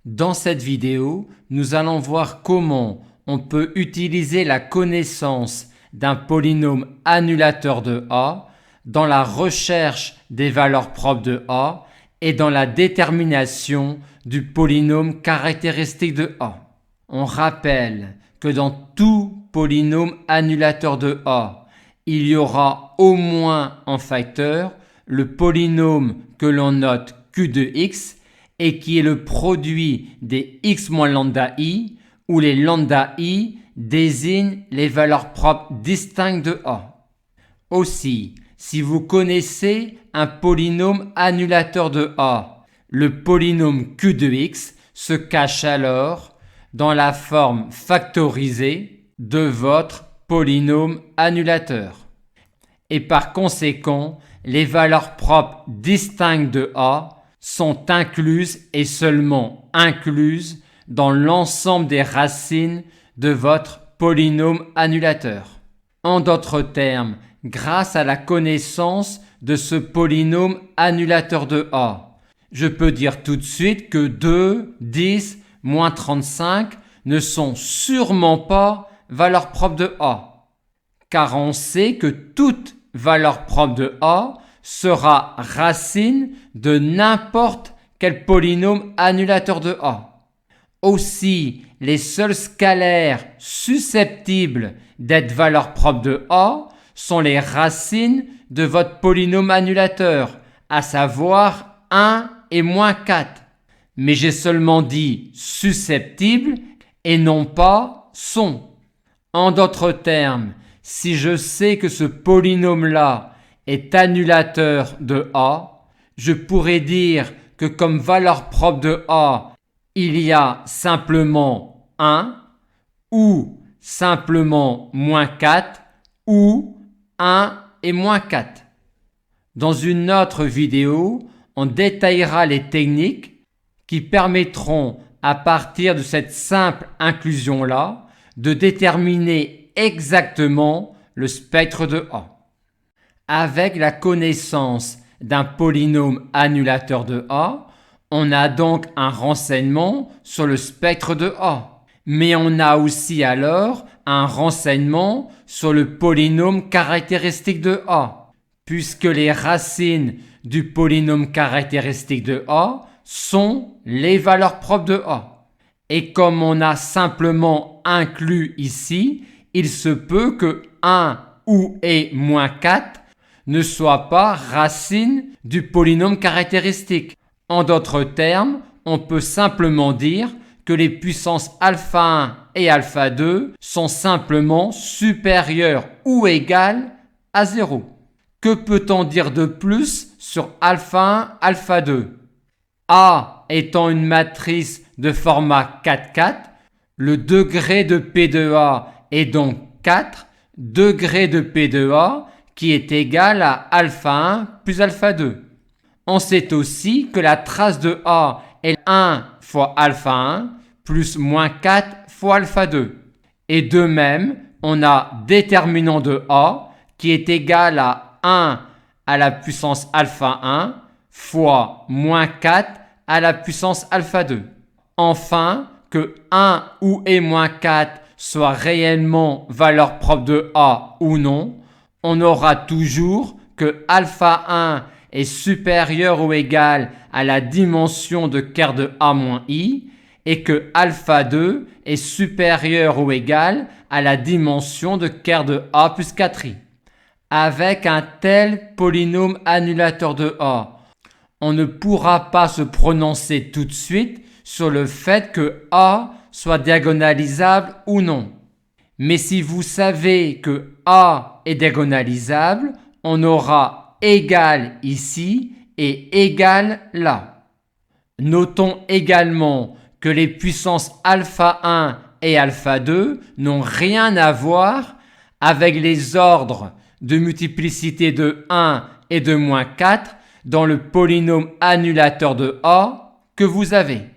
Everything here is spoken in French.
Dans cette vidéo, nous allons voir comment on peut utiliser la connaissance d'un polynôme annulateur de A dans la recherche des valeurs propres de A et dans la détermination du polynôme caractéristique de A. On rappelle que dans tout polynôme annulateur de A, il y aura au moins en facteur le polynôme que l'on note Q de x et qui est le produit des x moins lambda i, où les lambda i désignent les valeurs propres distinctes de A. Aussi, si vous connaissez un polynôme annulateur de A, le polynôme Q de x se cache alors dans la forme factorisée de votre polynôme annulateur. Et par conséquent, les valeurs propres distinctes de A sont incluses et seulement incluses dans l'ensemble des racines de votre polynôme annulateur. En d'autres termes, grâce à la connaissance de ce polynôme annulateur de A, je peux dire tout de suite que 2, 10, moins 35 ne sont sûrement pas valeurs propres de A, car on sait que toute valeur propre de A sera racine de n'importe quel polynôme annulateur de A. Aussi, les seuls scalaires susceptibles d'être valeurs propres de A sont les racines de votre polynôme annulateur, à savoir 1 et moins 4. Mais j'ai seulement dit susceptibles et non pas sont. En d'autres termes, si je sais que ce polynôme-là est annulateur de A, je pourrais dire que comme valeur propre de A, il y a simplement 1 ou simplement moins 4 ou 1 et moins 4. Dans une autre vidéo, on détaillera les techniques qui permettront à partir de cette simple inclusion-là de déterminer exactement le spectre de A. Avec la connaissance d'un polynôme annulateur de A, on a donc un renseignement sur le spectre de A. Mais on a aussi alors un renseignement sur le polynôme caractéristique de A, puisque les racines du polynôme caractéristique de A sont les valeurs propres de A. Et comme on a simplement inclus ici, il se peut que 1 ou et moins 4 ne soit pas racine du polynôme caractéristique. En d'autres termes, on peut simplement dire que les puissances alpha 1 et alpha 2 sont simplement supérieures ou égales à 0. Que peut-on dire de plus sur alpha 1, alpha 2 ? A étant une matrice de format 4-4, le degré de P de A est donc 4, degré de P de A qui est égal à alpha 1 plus alpha 2. On sait aussi que la trace de A est 1 fois alpha 1 plus moins 4 fois alpha 2. Et de même, on a déterminant de A qui est égal à 1 à la puissance alpha 1 fois moins 4 à la puissance alpha 2. Enfin, que 1 ou et moins 4 soit réellement valeur propre de A ou non, on aura toujours que alpha 1 est supérieur ou égal à la dimension de ker de A moins I et que alpha 2 est supérieur ou égal à la dimension de ker de A plus 4i. Avec un tel polynôme annulateur de A, on ne pourra pas se prononcer tout de suite sur le fait que A soit diagonalisable ou non. Mais si vous savez que A est diagonalisable, on aura égal ici et égal là. Notons également que les puissances alpha 1 et alpha 2 n'ont rien à voir avec les ordres de multiplicité de 1 et de moins 4 dans le polynôme annulateur de A que vous avez.